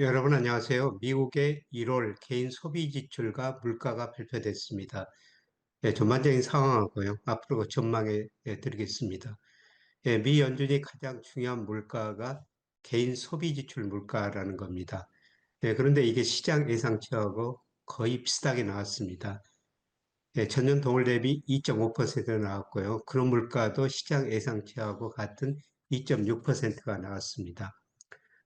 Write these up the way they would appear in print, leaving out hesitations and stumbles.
여러분 안녕하세요. 미국의 1월 개인 소비 지출과 물가가 발표됐습니다. 전반적인 상황하고요. 앞으로 그 전망해 드리겠습니다. 미 연준이 가장 중요한 물가가 개인 소비 지출 물가라는 겁니다. 그런데 이게 시장 예상치하고 거의 비슷하게 나왔습니다. 전년 동월 대비 2.5% 나왔고요. 그런 물가도 시장 예상치하고 같은 2.6%가 나왔습니다.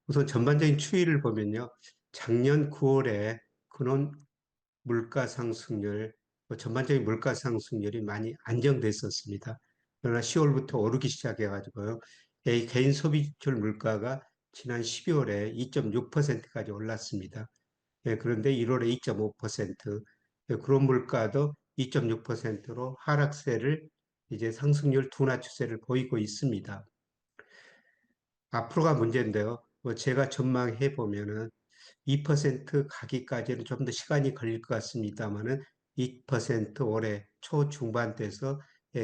우선 전반적인 추이를 보면요. 작년 9월에 근원 물가 상승률, 전반적인 물가 상승률이 많이 안정됐었습니다. 그러나 10월부터 오르기 시작해가지고요. 개인 소비 지출 물가가 지난 12월에 2.6%까지 올랐습니다. 그런데 1월에 2.5%, 그런 물가도 2.6%로 하락세를 이제 상승률 둔화 추세를 보이고 있습니다. 앞으로가 문제인데요. 제가 전망해 보면은 2% 가기까지는 좀 더 시간이 걸릴 것 같습니다만은 2% 올해 초중반대에서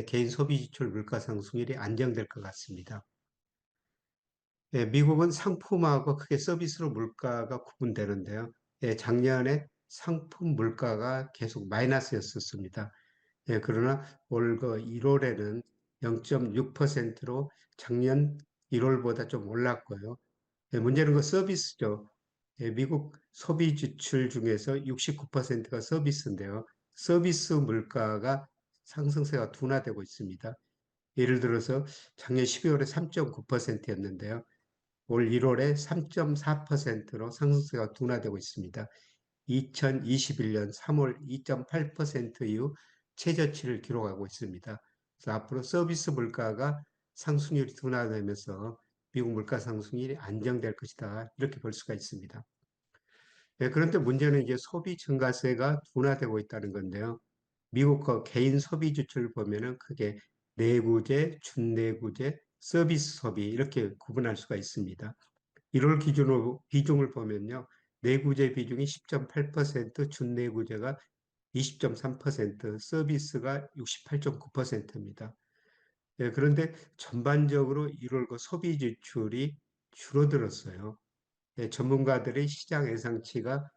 개인 소비 지출 물가 상승률이 안정될 것 같습니다. 미국은 상품하고 크게 서비스로 물가가 구분되는데요. 작년에 상품 물가가 계속 마이너스였었습니다. 그러나 올 1월에는 0.6%로 작년 1월보다 좀 올랐고요. 문제는 그 서비스죠. 미국 소비 지출 중에서 69%가 서비스인데요. 서비스 물가가 상승세가 둔화되고 있습니다. 예를 들어서 작년 12월에 3.9%였는데요. 올 1월에 3.4%로 상승세가 둔화되고 있습니다. 2021년 3월 2.8% 이후 최저치를 기록하고 있습니다. 그래서 앞으로 서비스 물가가 상승률이 둔화되면서 미국 물가 상승률이 안정될 것이다. 이렇게 볼 수가 있습니다. 그런데 문제는 이제 소비 증가세가 둔화되고 있다는 건데요. 미국 거 개인 소비 지출을 보면은 크게 내구재, 준내구재, 서비스 소비 이렇게 구분할 수가 있습니다. 1월 기준으로 비중을 보면요. 내구재 비중이 10.8%, 준내구재가 20.3%, 서비스가 68.9%입니다. 그런데 전반적으로 1월 그 소비 지출이 줄어들었어요. 전문가들의 시장 예상치가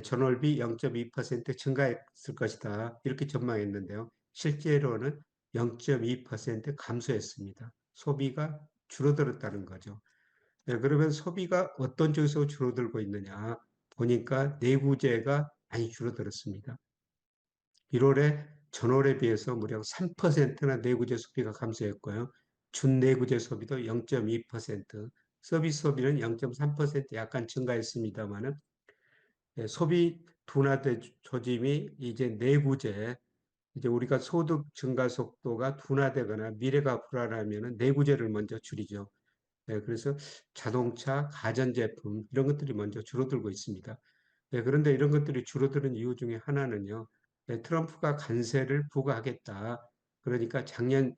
전월비 0.2% 증가했을 것이다. 이렇게 전망했는데요. 실제로는 0.2% 감소했습니다. 소비가 줄어들었다는 거죠. 그러면 소비가 어떤 쪽에서 줄어들고 있느냐 보니까 내구재가 많이 줄어들었습니다. 1월에 전월에 비해서 무려 3%나 내구재 소비가 감소했고요. 준내구재 소비도 0.2%, 서비스 소비는 0.3% 약간 증가했습니다만은 소비 둔화된 조짐이 이제 내구재, 이제 우리가 소득 증가 속도가 둔화되거나 미래가 불안하면 내구재를 먼저 줄이죠. 그래서 자동차, 가전제품 이런 것들이 먼저 줄어들고 있습니다. 그런데 이런 것들이 줄어드는 이유 중에 하나는요. 트럼프가 관세를 부과하겠다. 그러니까 작년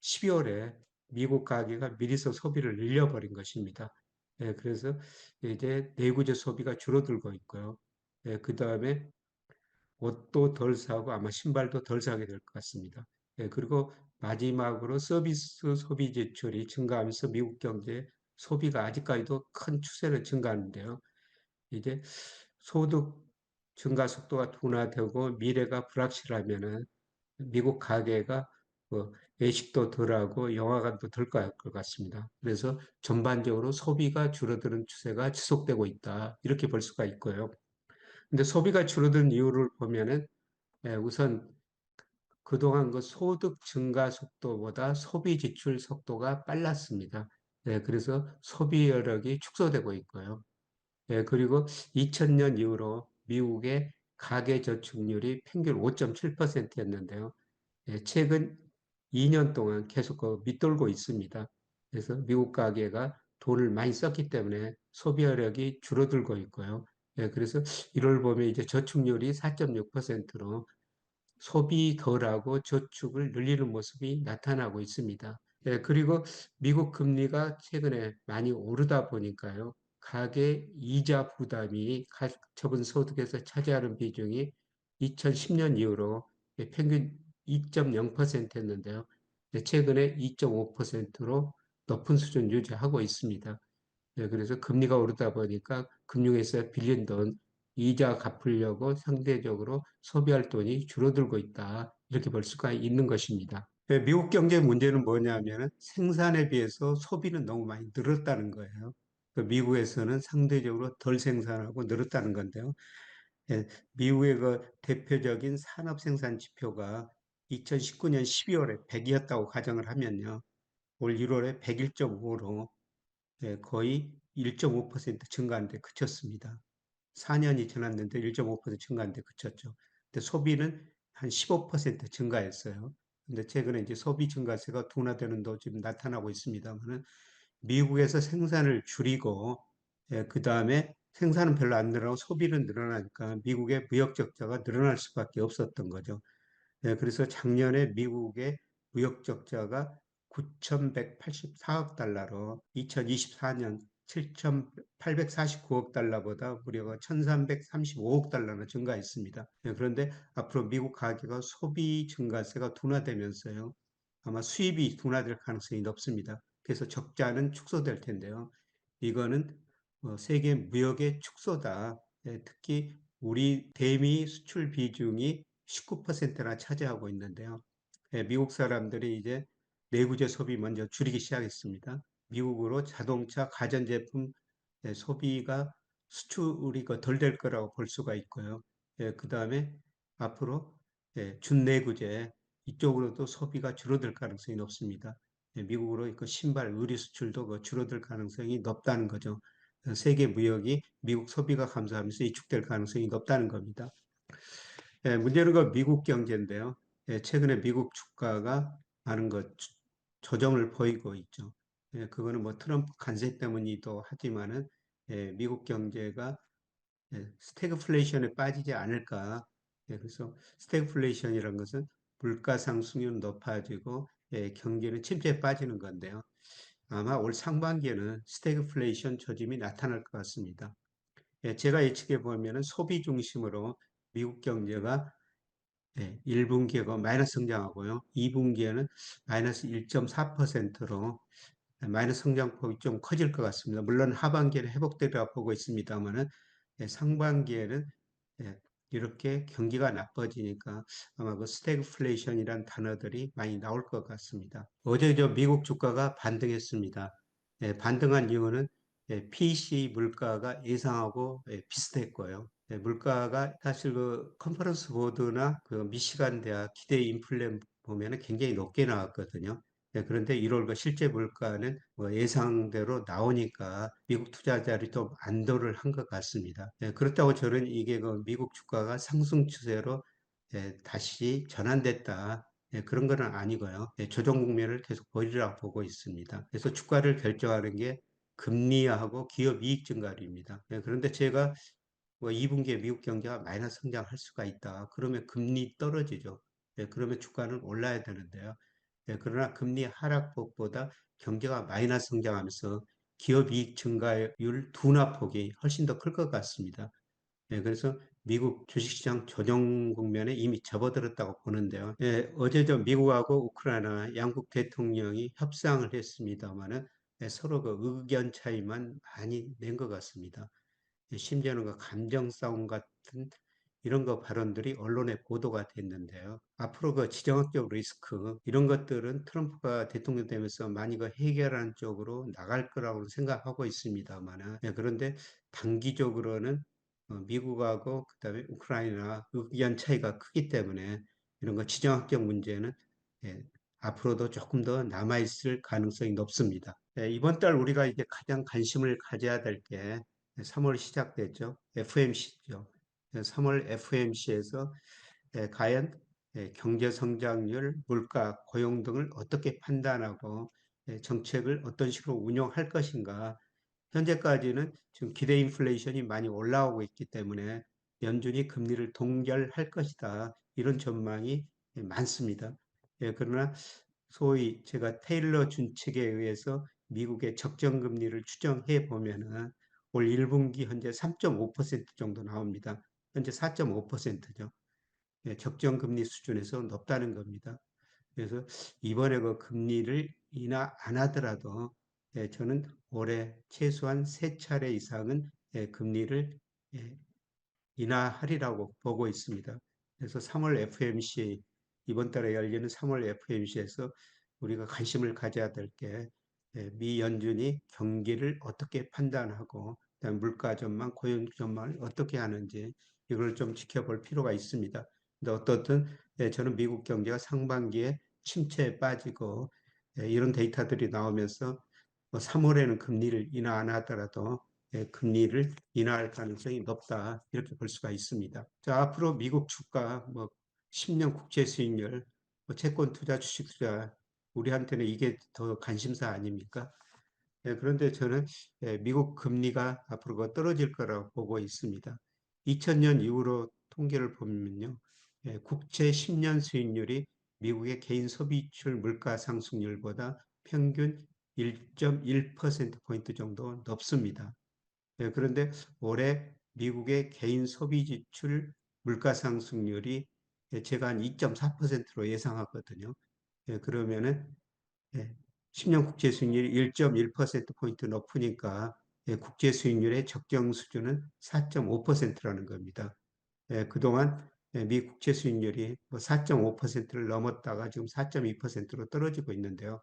12월에 미국 가계가 미리서 소비를 늘려버린 것입니다. 그래서 이제 내구재 소비가 줄어들고 있고요. 그 다음에 옷도 덜 사고 아마 신발도 덜 사게 될 것 같습니다. 그리고 마지막으로 서비스 소비 지출이 증가하면서 미국 경제 소비가 아직까지도 큰 추세를 증가하는데요. 이제 소득 증가 속도가 둔화되고 미래가 불확실하면은 미국 가계가 외식도 덜하고 영화관도 덜 것 같습니다. 그래서 전반적으로 소비가 줄어드는 추세가 지속되고 있다. 이렇게 볼 수가 있고요. 근데 소비가 줄어든 이유를 보면은 우선 그동안 그 소득 증가 속도보다 소비 지출 속도가 빨랐습니다. 그래서 소비 여력이 축소되고 있고요. 그리고 2000년 이후로 미국의 가계 저축률이 평균 5.7%였는데요. 최근 2년 동안 계속 그 밑돌고 있습니다. 그래서 미국 가계가 돈을 많이 썼기 때문에 소비여력이 줄어들고 있고요. 그래서 1월 보면 이제 저축률이 4.6%로 소비 덜하고 저축을 늘리는 모습이 나타나고 있습니다. 그리고 미국 금리가 최근에 많이 오르다 보니까요. 가계 이자 부담이 가처분 소득에서 차지하는 비중이 2010년 이후로 평균 2.0%였는데요. 최근에 2.5%로 높은 수준 유지하고 있습니다. 그래서 금리가 오르다 보니까 금융회사에 빌린 돈, 이자 갚으려고 상대적으로 소비할 돈이 줄어들고 있다. 이렇게 볼 수가 있는 것입니다. 미국 경제 문제는 뭐냐면 생산에 비해서 소비는 너무 많이 늘었다는 거예요. 미국에서는 상대적으로 덜 생산하고 늘었다는 건데요. 예, 미국의 그 대표적인 산업 생산 지표가 2019년 12월에 100이었다고 가정을 하면요. 올 1월에 101.5로 거의 1.5% 증가한 데 그쳤습니다. 4년이 지났는데 1.5% 증가한 데 그쳤죠. 근데 소비는 한 15% 증가했어요. 근데 최근에 이제 소비 증가세가 둔화되는 도 지금 나타나고 있습니다만은 미국에서 생산을 줄이고 그 다음에 생산은 별로 안 늘어나고 소비는 늘어나니까 미국의 무역 적자가 늘어날 수밖에 없었던 거죠. 그래서 작년에 미국의 무역 적자가 9,184억 달러로 2024년 7,849억 달러보다 무려 1,335억 달러나 증가했습니다. 그런데 앞으로 미국 가계가 소비 증가세가 둔화되면서요. 아마 수입이 둔화될 가능성이 높습니다. 그래서 적자는 축소될 텐데요. 이거는 세계 무역의 축소다. 특히 우리 대미 수출 비중이 19%나 차지하고 있는데요. 미국 사람들이 이제 내구재 소비 먼저 줄이기 시작했습니다. 미국으로 자동차, 가전제품 소비가 수출이 덜 될 거라고 볼 수가 있고요. 그 다음에 앞으로 준내구재 이쪽으로도 소비가 줄어들 가능성이 높습니다. 미국으로 그 신발, 의류 수출도 줄어들 가능성이 높다는 거죠. 세계 무역이 미국 소비가 감소하면서 위축될 가능성이 높다는 겁니다. 문제는 그 미국 경제인데요. 최근에 미국 주가가 많은 것 조정을 보이고 있죠. 그거는 뭐 트럼프 관세 때문이기도 하지만은 미국 경제가 스태그플레이션에 빠지지 않을까. 그래서 스태그플레이션이라는 것은 물가 상승률은 높아지고 경기는 침체에 빠지는 건데요. 아마 올 상반기에는 스태그플레이션 조짐이 나타날 것 같습니다. 제가 예측해 보면은 소비 중심으로 미국 경제가 1분기가 마이너스 성장하고요. 2분기에는 마이너스 1.4%로 마이너스 성장폭이 좀 커질 것 같습니다. 물론 하반기에는 회복되리라 보고 있습니다만은 상반기에는 예, 이렇게 경기가 나빠지니까 아마 그 스태그플레이션이란 단어들이 많이 나올 것 같습니다. 어제 저 미국 주가가 반등했습니다. 반등한 이유는 PC 물가가 예상하고 비슷했고요. 물가가 사실 그 컨퍼런스 보드나 그 미시간 대학 기대 인플레 보면은 굉장히 높게 나왔거든요. 그런데 1월 그 실제 물가는 뭐 예상대로 나오니까 미국 투자자들이 좀 안도를 한 것 같습니다. 그렇다고 저는 이게 그 미국 주가가 상승 추세로 다시 전환됐다. 그런 건 아니고요. 조정 국면을 계속 보이리라고 보고 있습니다. 그래서 주가를 결정하는 게 금리하고 기업 이익 증가율입니다. 그런데 제가 뭐 2분기에 미국 경제가 마이너스 성장할 수가 있다. 그러면 금리 떨어지죠. 그러면 주가는 올라야 되는데요. 그러나 금리 하락폭보다 경제가 마이너스 성장하면서 기업 이익 증가율 둔화폭이 훨씬 더 클 것 같습니다. 그래서 미국 주식시장 조정 국면에 이미 접어들었다고 보는데요. 어제 저 미국하고 우크라이나 양국 대통령이 협상을 했습니다만은 서로 그 의견 차이만 많이 낸 것 같습니다. 심지어는 그 감정 싸움 같은 이런 거 발언들이 언론에 보도가 됐는데요. 앞으로 그 지정학적 리스크 이런 것들은 트럼프가 대통령 되면서 많이 그 해결하는 쪽으로 나갈 거라고 생각하고 있습니다만, 그런데 단기적으로는 미국하고 그다음에 우크라이나 의견 차이가 크기 때문에 이런 거 지정학적 문제는 예, 앞으로도 조금 더 남아있을 가능성이 높습니다. 이번 달 우리가 이제 가장 관심을 가져야 될 게 3월 시작됐죠. FMC죠. 3월 FMC에서 과연 경제 성장률, 물가, 고용 등을 어떻게 판단하고 정책을 어떤 식으로 운영할 것인가. 현재까지는 지금 기대 인플레이션이 많이 올라오고 있기 때문에 연준이 금리를 동결할 것이다. 이런 전망이 많습니다. 그러나 소위 제가 테일러 준칙에 의해서 미국의 적정금리를 추정해 보면은 올 1분기 현재 3.5% 정도 나옵니다. 현재 4.5%죠. 적정금리 수준에서 높다는 겁니다. 그래서 이번에 그 금리를 인하 안 하더라도 저는 올해 최소한 세 차례 이상은 금리를 예, 인하하리라고 보고 있습니다. 그래서 3월 FMC, 이번 달에 열리는 3월 FMC에서 우리가 관심을 가져야 될 게 미 연준이 경기를 어떻게 판단하고 그다음 물가 전망, 고용 전망을 어떻게 하는지 이걸 좀 지켜볼 필요가 있습니다. 근데 어떻든 저는 미국 경제가 상반기에 침체에 빠지고 이런 데이터들이 나오면서 뭐 3월에는 금리를 인하 안 하더라도 금리를 인하할 가능성이 높다 이렇게 볼 수가 있습니다. 자, 앞으로 미국 주가, 뭐 10년 국채 수익률, 뭐 채권 투자, 주식 투자 우리한테는 이게 더 관심사 아닙니까? 그런데 저는 미국 금리가 앞으로 떨어질 거라고 보고 있습니다. 2000년 이후로 통계를 보면요, 국채 10년 수익률이 미국의 개인 소비출 물가 상승률보다 평균 1.1%포인트 정도 높습니다. 그런데 올해 미국의 개인 소비 지출 물가 상승률이 제가 한 2.4%로 예상하거든요. 그러면은 10년 국제 수익률이 1.1%포인트 높으니까 국제 수익률의 적정 수준은 4.5%라는 겁니다. 그동안 미 국채 수익률이 뭐 4.5%를 넘었다가 지금 4.2%로 떨어지고 있는데요.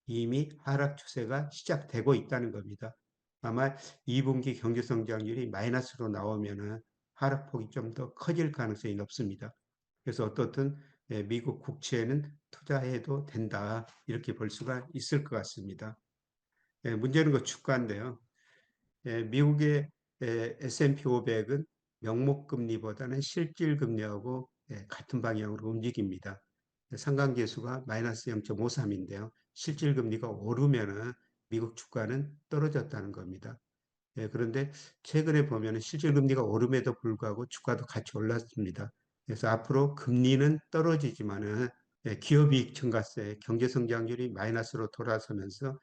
이미 하락 추세가 시작되고 있다는 겁니다. 아마 2분기 경제 성장률이 마이너스로 나오면은 하락폭이 좀 더 커질 가능성이 높습니다. 그래서 어떻든 미국 국채는 투자해도 된다 이렇게 볼 수가 있을 것 같습니다. 문제는 그 주가인데요. 미국의 S&P 500은 명목금리보다는 실질금리하고 같은 방향으로 움직입니다. 상관계수가 마이너스 0.53인데요. 실질금리가 오르면은 미국 주가는 떨어졌다는 겁니다. 그런데 최근에 보면 실질금리가 오름에도 불구하고 주가도 같이 올랐습니다. 그래서 앞으로 금리는 떨어지지만은 기업이익 증가세, 경제성장률이 마이너스로 돌아서면서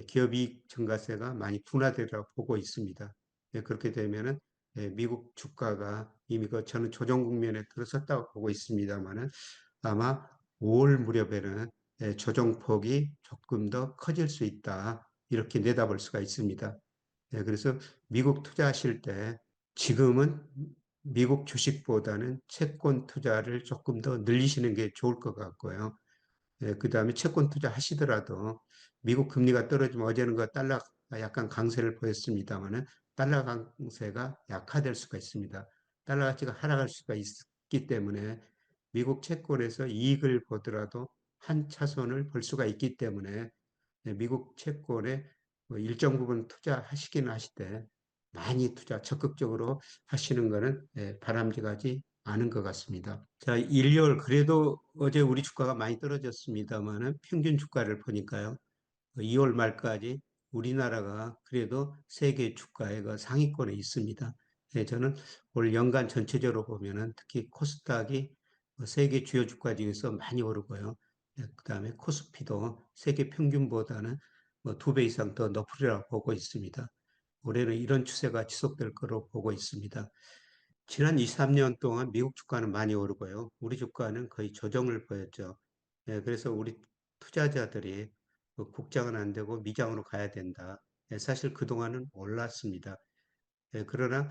기업이익 증가세가 많이 둔화되리라고 보고 있습니다. 그렇게 되면은 미국 주가가 이미 저는 조정 국면에 들어섰다고 보고 있습니다만은 아마 5월 무렵에는 조정폭이 조금 더 커질 수 있다. 이렇게 내다볼 수가 있습니다. 그래서 미국 투자하실 때 지금은 미국 주식보다는 채권 투자를 조금 더 늘리시는 게 좋을 것 같고요. 그 다음에 채권 투자 하시더라도 미국 금리가 떨어지면 어제는 그 달러가 약간 강세를 보였습니다만은 달러 강세가 약화될 수가 있습니다. 달러 가치가 하락할 수가 있기 때문에 미국 채권에서 이익을 보더라도 한 차선을 볼 수가 있기 때문에 미국 채권에 뭐 일정 부분 투자하시기는 하시되 많이 투자 적극적으로 하시는 것은 바람직하지 않은 것 같습니다. 자, 일개월 그래도 어제 우리 주가가 많이 떨어졌습니다만은 평균 주가를 보니까요. 2월 말까지 우리나라가 그래도 세계 주가의 그 상위권에 있습니다. 저는 올 연간 전체적으로 보면은 특히 코스닥이 세계 주요 주가 중에서 많이 오르고요. 그 다음에 코스피도 세계 평균보다는 뭐 2배 이상 더 높으리라고 보고 있습니다. 올해는 이런 추세가 지속될 거로 보고 있습니다. 지난 2, 3년 동안 미국 주가는 많이 오르고요. 우리 주가는 거의 조정을 보였죠. 그래서 우리 투자자들이 국장은 안 되고 미장으로 가야 된다. 사실 그동안은 올랐습니다. 그러나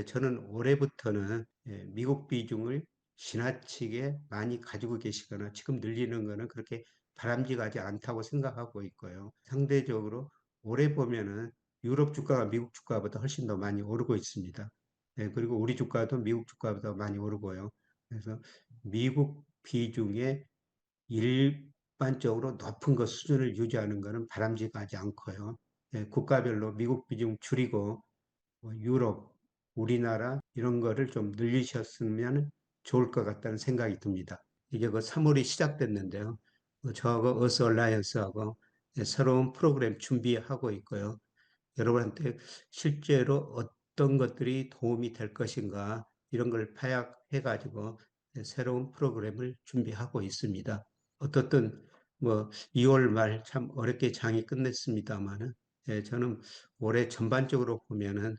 저는 올해부터는 미국 비중을 지나치게 많이 가지고 계시거나 지금 늘리는 것은 그렇게 바람직하지 않다고 생각하고 있고요. 상대적으로 올해 보면은 유럽 주가가 미국 주가보다 훨씬 더 많이 오르고 있습니다. 그리고 우리 주가도 미국 주가보다 많이 오르고요. 그래서 미국 비중의 일반적으로 높은 것 수준을 유지하는 것은 바람직하지 않고요. 국가별로 미국 비중 줄이고 뭐 유럽, 우리나라 이런 거를 좀 늘리셨으면 좋을 것 같다는 생각이 듭니다. 이게 그 3월이 시작됐는데요. 저하고 어스 얼라이언스하고 새로운 프로그램 준비하고 있고요. 여러분한테 실제로 어떤 것들이 도움이 될 것인가 이런 걸 파악해 가지고 새로운 프로그램을 준비하고 있습니다. 어떻든 뭐 2월 말 참 어렵게 장이 끝냈습니다만은 저는 올해 전반적으로 보면은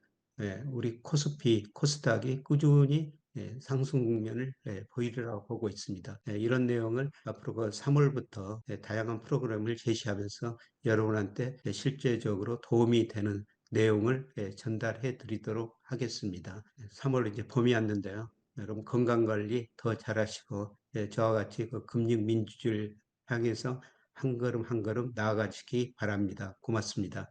우리 코스피, 코스닥이 꾸준히 상승 국면을 보이리라고 보고 있습니다. 이런 내용을 앞으로 그 3월부터 다양한 프로그램을 제시하면서 여러분한테 실제적으로 도움이 되는 내용을 전달해 드리도록 하겠습니다. 3월 이제 봄이 왔는데요. 여러분 건강 관리 더 잘하시고 저와 같이 그 금융 민주주의를 향해서 한 걸음 한 걸음 나아가시기 바랍니다. 고맙습니다.